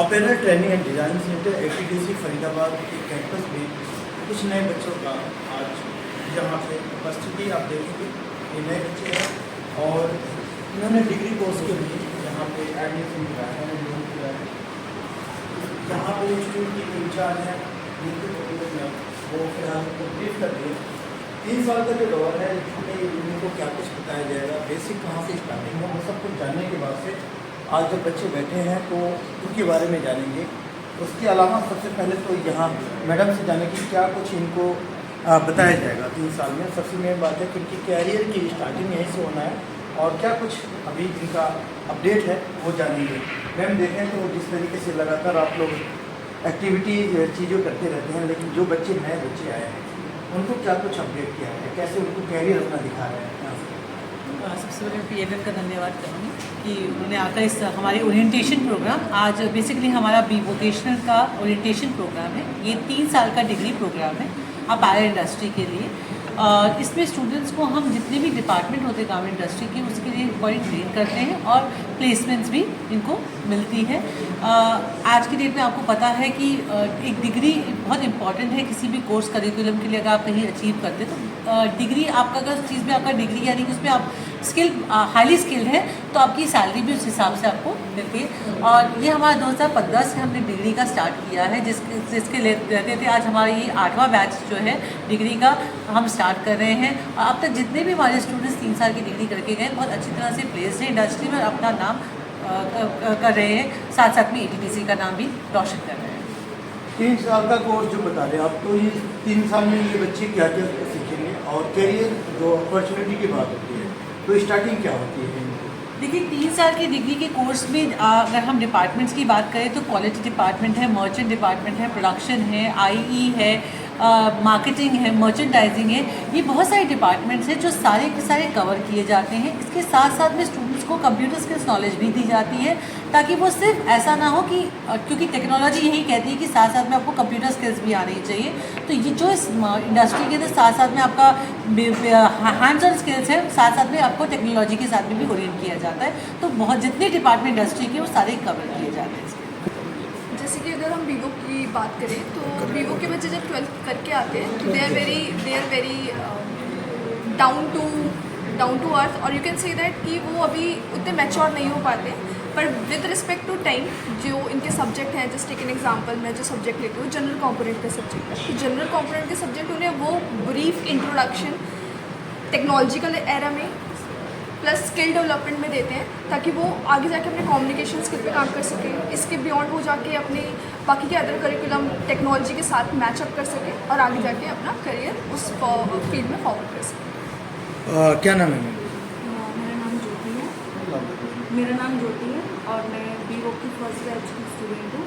Apparel training and design centre ATDC Faridabad के campus में कुछ नए बच्चों का आज यहाँ पे उपस्थिति आप देखेंगे। ये नए बच्चे हैं और इन्होंने डिग्री कोर्स के लिए यहाँ पे एडमिशन किया है, एडमिशन किया है। यहाँ पे इंस्टीट्यूट की इंचार्ज हैं वो फिलहाल उनको ब्रीफ कर दिए। 3 साल का जो दौर है इसमें इनको क्या कुछ बताया जाएगा, बेसिक कहाँ से स्टार्टिंग है, वो सब कुछ जानने के बाद से आज जब बच्चे बैठे हैं तो उनके बारे में जानेंगे। उसके अलावा सबसे पहले तो यहाँ मैडम से जाने की क्या कुछ इनको बताया जाएगा 3 साल में। सबसे मेन बात है कि इनकी कैरियर की स्टार्टिंग यहीं से होना है और क्या कुछ अभी इनका अपडेट है वो जानेंगे। मैम देखें तो जिस तरीके से लगातार आप लोग एक्टिविटी चीज़ों करते रहते हैं, लेकिन जो बच्चे नए बच्चे आए हैं उनको क्या कुछ अपडेट किया है, कैसे उनको कैरियर अपना दिखा रहे हैं? सबसे पहले PNN का धन्यवाद करूँगी कि उन्होंने आकर इस हमारी ओरिएंटेशन प्रोग्राम, आज बेसिकली हमारा बी वोकेशनल का ओरिएंटेशन प्रोग्राम है। ये 3 साल का डिग्री प्रोग्राम है अपायर इंडस्ट्री के लिए। इसमें स्टूडेंट्स को हम जितने भी डिपार्टमेंट होते हैं गारमेंट इंडस्ट्री की उसके लिए बड़ी ट्रेन करते हैं और प्लेसमेंट्स भी इनको मिलती है। आज की डेट में आपको पता है कि एक डिग्री बहुत इंपॉर्टेंट है किसी भी कोर्स करिकुलम के लिए। अगर आप कहीं अचीव करते हैं तो डिग्री आपका, अगर चीज़ में आपका डिग्री यानी कि उसमें आप स्किल हाईली स्किल्ड है तो आपकी सैलरी भी उस हिसाब से आपको मिलती है। और ये हमारा 2015 से हमने डिग्री का स्टार्ट किया है, जिसके रहते थे। आज हमारा ये 8वां बैच जो है डिग्री का हम स्टार्ट कर रहे हैं। और अब तक जितने भी हमारे स्टूडेंट्स 3 साल की डिग्री करके गए बहुत अच्छी तरह से प्लेस्ड हैं इंडस्ट्री में, अपना नाम कर रहे हैं, साथ साथ में ATDC का नाम भी रोशन कर रहे हैं। 3 साल का कोर्स जो बता रहे हैं आप, तो ये 3 साल में ये बच्चे क्या क्या सीखेंगे और कैरियर जो अपॉर्चुनिटी की बात होती है तो स्टार्टिंग क्या होती है? देखिए 3 साल की डिग्री के कोर्स में अगर हम डिपार्टमेंट्स की बात करें तो क्वालिटी डिपार्टमेंट है, मर्चेंट डिपार्टमेंट है, प्रोडक्शन है, IE है, मार्केटिंग है, मर्चेंडाइजिंग है। ये बहुत सारे डिपार्टमेंट्स हैं जो सारे के सारे कवर किए जाते हैं। इसके साथ साथ में स्टूडेंट्स को कंप्यूटर स्किल्स नॉलेज भी दी जाती है ताकि वो सिर्फ ऐसा ना हो कि क्योंकि टेक्नोलॉजी यही कहती है कि साथ साथ में आपको कंप्यूटर स्किल्स भी आनी चाहिए। तो ये जो इस इंडस्ट्री के अंदर साथ साथ में आपका हैंड्स ऑन स्किल्स है, साथ साथ में आपको टेक्नोलॉजी के साथ में भी ओरिएंट किया जाता है। तो बहुत जितने डिपार्टमेंट इंडस्ट्री के वो सारे कवर किए जाते हैं। जैसे कि अगर हम वीवो की बात करें तो वीवो के बच्चे जब 12th करके आते हैं तो they are very down to earth, और यू कैन से दैट कि वो अभी उतने मैच्योर नहीं हो पाते। पर विद रिस्पेक्ट टू टाइम जो इनके सब्जेक्ट हैं, जस्ट टेक एन एग्जांपल, मैं जो सब्जेक्ट लेती हूँ जनरल कंपोनेंट का सब्जेक्ट है, तो जनरल कंपोनेंट के सब्जेक्ट उन्हें वो ब्रीफ इंट्रोडक्शन टेक्नोलॉजिकल एरा में प्लस स्किल डेवलपमेंट में देते हैं ताकि वो आगे जाके अपने कम्युनिकेशन स्किल पे काम कर सके। इसके बियॉन्ड वो जाके अपने बाकी के अदर करिकुलम टेक्नोलॉजी के साथ मैचअप कर सके और आगे जाके अपना करियर उस फील्ड में फॉरवर्ड कर सके। क्या नाम है? मेरा नाम ज्योति है और मैं वीवो की फर्स्ट बैच की स्टूडेंट हूँ।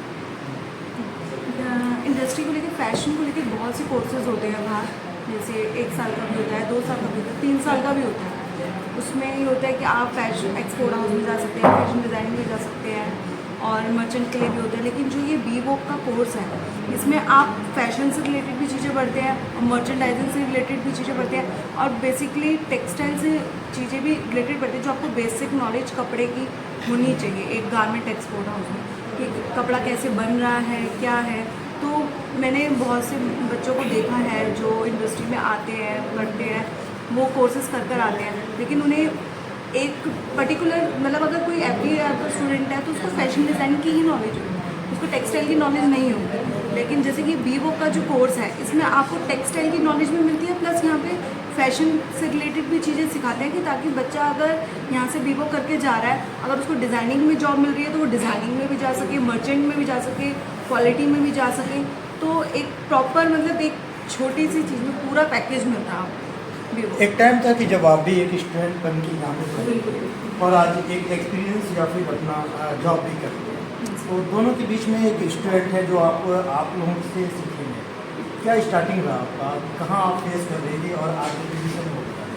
इंडस्ट्री को लेकर, फैशन को लेकर बहुत से कोर्सेज होते हैं बाहर, जैसे 1 साल का भी होता है, 2 साल का भी होता है, 3 साल का भी होता है। उसमें ये होता है कि आप फैशन एक्सपोर्ट हाउस में जा सकते हैं, फैशन डिज़ाइनिंग में जा सकते हैं और मर्चेंट के लिए भी होता है। लेकिन जो ये वीवो का कोर्स है इसमें आप फैशन से रिलेटेड भी चीज़ें पढ़ते हैं और मर्चेंडाइजिंग से रिलेटेड भी चीज़ें पढ़ते हैं और बेसिकली टेक्सटाइल से चीज़ें भी रिलेटेड पढ़ते हैं, जो आपको बेसिक नॉलेज कपड़े की होनी चाहिए एक गारमेंट एक्सपोर्ट हाउस में, कि कपड़ा कैसे बन रहा है, क्या है। तो मैंने बहुत से बच्चों को देखा है जो इंडस्ट्री में आते हैं, पढ़ते हैं, वो कोर्सेज कर आते हैं, लेकिन उन्हें एक पर्टिकुलर मतलब अगर कोई FBA का स्टूडेंट है तो उसको फैशन डिज़ाइन की ही नॉलेज होगी, उसको टेक्सटाइल की नॉलेज नहीं होगी। लेकिन जैसे कि वीवो का जो कोर्स है इसमें आपको टेक्सटाइल की नॉलेज भी मिलती है, प्लस यहाँ पे फैशन से रिलेटेड भी चीज़ें सिखाते हैं कि ताकि बच्चा अगर यहाँ से वीवो करके जा रहा है, अगर उसको डिज़ाइनिंग में जॉब मिल रही है तो वो डिज़ाइनिंग में भी जा सके, मर्चेंट में भी जा सके, क्वालिटी में भी जा सके। तो एक प्रॉपर मतलब एक छोटी सी चीज़ में पूरा पैकेज मिलता है आपको। एक टाइम था कि जब आप भी एक स्टूडेंट बन के यहाँ पे पढ़े और आज एक एक्सपीरियंस या फिर अपना जॉब भी करते हैं, तो दोनों के बीच में एक स्टूडेंट है जो आप लोगों से सीखेंगे। क्या स्टार्टिंग रहा आपका, कहाँ आप फेस कर रही थी और आज डिसीजन हो गया?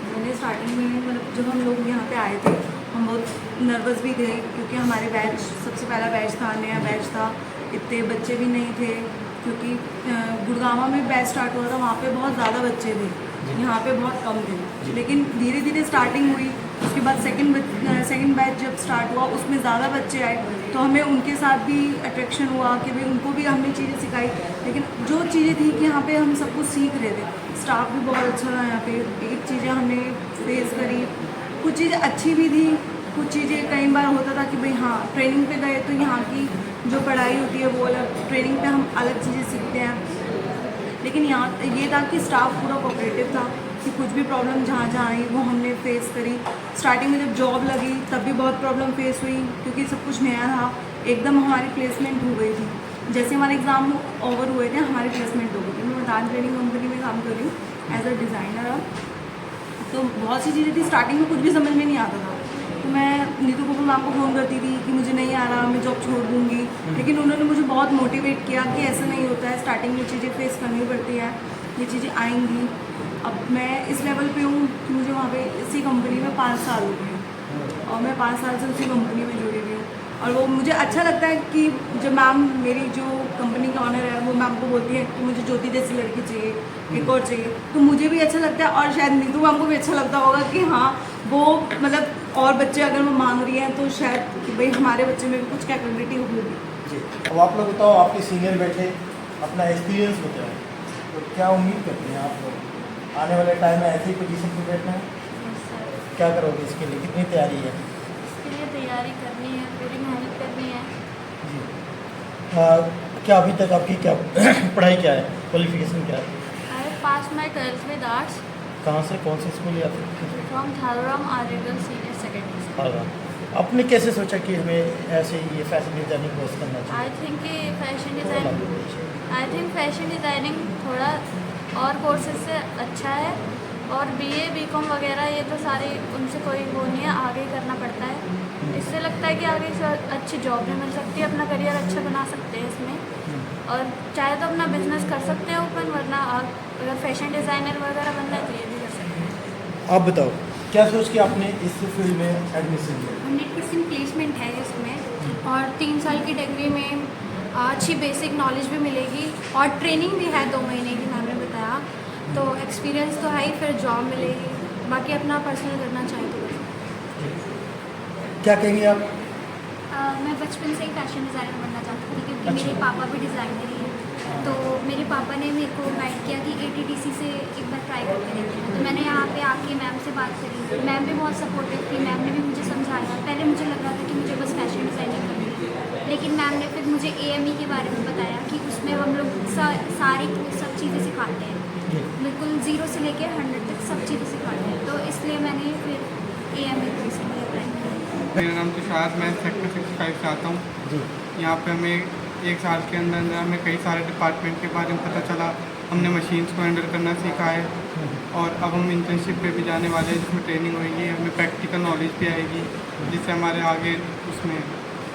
मैंने स्टार्टिंग में मतलब जब हम लोग यहाँ पे आए थे हम बहुत नर्वस भी थे क्योंकि हमारे बैच सबसे पहला बैच था, नया बैच था, इतने बच्चे भी नहीं थे क्योंकि गुड़गांव में बैच स्टार्ट हुआ था, वहाँ पे बहुत ज़्यादा बच्चे थे, यहाँ पे बहुत कम थे। लेकिन धीरे धीरे स्टार्टिंग हुई, उसके बाद सेकंड बैच जब स्टार्ट हुआ उसमें ज़्यादा बच्चे आए, तो हमें उनके साथ भी अट्रैक्शन हुआ कि भाई उनको भी हमने चीज़ें सिखाई। लेकिन जो चीज़ें थी कि यहाँ पे हम सब कुछ सीख रहे थे, स्टाफ भी बहुत अच्छा था यहाँ पे। एक चीज़ें हमने फेस करी, कुछ चीज़ें अच्छी भी थी, कुछ चीज़ें कई बार होता था कि भाई हाँ ट्रेनिंग पे गए तो यहाँ की जो पढ़ाई होती है वो अलग, ट्रेनिंग पे हम अलग चीज़ें सीखते हैं। लेकिन यहाँ ये था कि स्टाफ पूरा कोऑपरेटिव था कि कुछ भी प्रॉब्लम जहाँ जहाँ आई वो हमने फेस करी। स्टार्टिंग में जब जॉब लगी तब भी बहुत प्रॉब्लम फेस हुई क्योंकि सब कुछ नया था। एकदम हमारी प्लेसमेंट हो गई थी, जैसे हमारे एग्ज़ाम ओवर हुए थे हमारी प्लेसमेंट हो गई थी। मैं दान ट्रेनिंग कंपनी में काम कर रही हूँ एज अ डिज़ाइनर। तो बहुत सी चीज़ें थी, स्टार्टिंग में कुछ भी समझ में नहीं आता था, तो मैं नीतू कपूर मैम को फ़ोन करती थी कि मुझे नहीं आ रहा, मैं जॉब छोड़ दूँगी। लेकिन उन्होंने मुझे बहुत मोटिवेट किया कि ऐसा नहीं होता है, स्टार्टिंग में चीज़ें फेस करनी पड़ती है, ये चीज़ें आएंगी। अब मैं इस लेवल पे हूँ कि मुझे वहाँ पे इसी कंपनी में 5 साल हो गए और मैं 5 साल से उसी कंपनी में जुड़ी हुई हूँ। और वो मुझे अच्छा लगता है कि जब मैम, मेरी जो कंपनी का ऑनर है, वो मैम को बोलती है कि मुझे ज्योति जैसी लड़की चाहिए, एक और चाहिए, तो मुझे भी अच्छा लगता है और शायद नीतू मैम को भी अच्छा लगता होगा कि हाँ वो मतलब और बच्चे अगर वो मांग रही हैं तो शायद कि भाई हमारे बच्चे में भी कुछ कैपेबिलिटी होगी। जी, अब आप लोग बताओ, आपके सीनियर बैठे, अपना एक्सपीरियंस बताओ, तो क्या उम्मीद करते हैं आप लोग आने वाले टाइम में ऐसी पोजीशन पर बैठना है? क्या करोगे इसके लिए, कितनी तैयारी है? इसके लिए तैयारी करनी है, पूरी मेहनत करनी है। जी, क्या अभी तक आपकी क्या पढ़ाई क्या है, क्वालिफिकेशन क्या है? I have pass my 12th with arts कहाँ से, कौन से स्कूल या फिर? From Tharuram Aryagal senior secondary school. हाँ, आपने कैसे सोचा कि हमें ऐसे ये फैशन डिज़ाइनिंग कोर्स करना चाहिए? आई थिंक कि फैशन डिज़ाइनिंग थोड़ा और कोर्सेज से अच्छा है, और BA BCom वगैरह ये तो सारे उनसे कोई वो नहीं है, आगे करना पड़ता है। इससे लगता है कि आगे से अच्छी जॉब भी मिल सकती है, अपना करियर अच्छा बना सकते हैं इसमें, और चाहे तो अपना बिजनेस कर सकते हैं ओपन, वरना अगर फैशन डिज़ाइनर वगैरह बनना है तो ये भी कर सकते हैं। आप बताओ, क्या सोच के आपने इस फील्ड में एडमिशन लिया? 100% प्लेसमेंट है इसमें, और 3 साल की डिग्री में अच्छी बेसिक नॉलेज भी मिलेगी और ट्रेनिंग भी है 2 महीने की, मैम ने बताया, तो एक्सपीरियंस तो है ही, फिर जॉब मिलेगी। बाकी अपना पर्सनल करना चाहे तो कर सकते हैं। क्या कहेंगे आप? मैं बचपन से ही फैशन डिज़ाइनर बनना चाहती थी क्योंकि मेरे पापा भी डिज़ाइनर ही हैं। तो मेरे पापा ने मेरे को गाइड किया कि ATTC से एक बार ट्राई करके देखते हैं। तो मैंने यहाँ पे आके मैम से बात करी, मैम भी बहुत सपोर्टिव थी, मैम ने भी मुझे समझाया। पहले मुझे लग रहा था कि मुझे बस फैशन डिज़ाइनिंग करनी है, लेकिन मैम ने फिर मुझे AME के बारे में बताया कि उसमें हम लोग सारी सब चीज़ें सिखाते हैं, बिल्कुल 0 से लेके 100 तक सब चीज़ें सिखाते हैं। तो इसलिए मैंने फिर AME को इसलिए अप्लाई किया। मेरा नाम तुषार, मैं सेक्टर 65 से आता हूँ। जी, यहाँ पे हमें 1 साल के अंदर हमें कई सारे डिपार्टमेंट के बारे में पता चला। हमने मशीन्स को हैंडल करना सीखा है, और अब हम इंटर्नशिप पे भी जाने वाले हैं जिसमें ट्रेनिंग होगी, हमें प्रैक्टिकल नॉलेज भी आएगी, जिससे हमारे आगे उसमें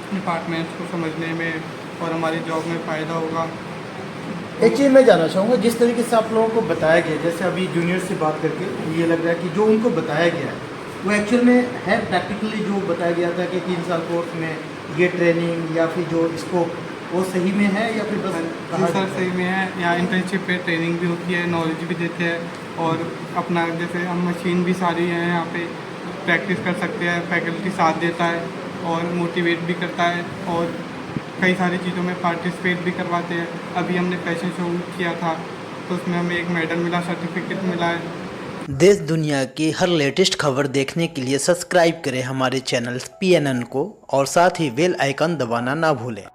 डिपार्टमेंट्स को समझने में और हमारी जॉब में फ़ायदा होगा। एक चीज़ मैं जानना चाहूँगा, जिस तरीके से आप लोगों को बताया गया, जैसे अभी जूनियर से बात करके ये लग रहा है कि जो उनको बताया गया है वो एक्चुअल में है, प्रैक्टिकली जो बताया गया था कि 3 साल कोर्स में ये ट्रेनिंग या फिर जो स्कोप वो सही में है या फिर बस जी सर, सही में है। यहाँ इंटर्नशिप पे ट्रेनिंग भी होती है, नॉलेज भी देते हैं, और अपना जैसे हम मशीन भी सारी है यहाँ पे प्रैक्टिस कर सकते हैं। फैकल्टी साथ देता है और मोटिवेट भी करता है, और कई सारी चीज़ों में पार्टिसिपेट भी करवाते हैं। अभी हमने फैशन शो किया था तो उसमें हमें एक मेडल मिला, सर्टिफिकेट मिला है। देश दुनिया की हर लेटेस्ट खबर देखने के लिए सब्सक्राइब करें हमारे चैनल PNN को, और साथ ही बेल आइकन दबाना ना भूलें।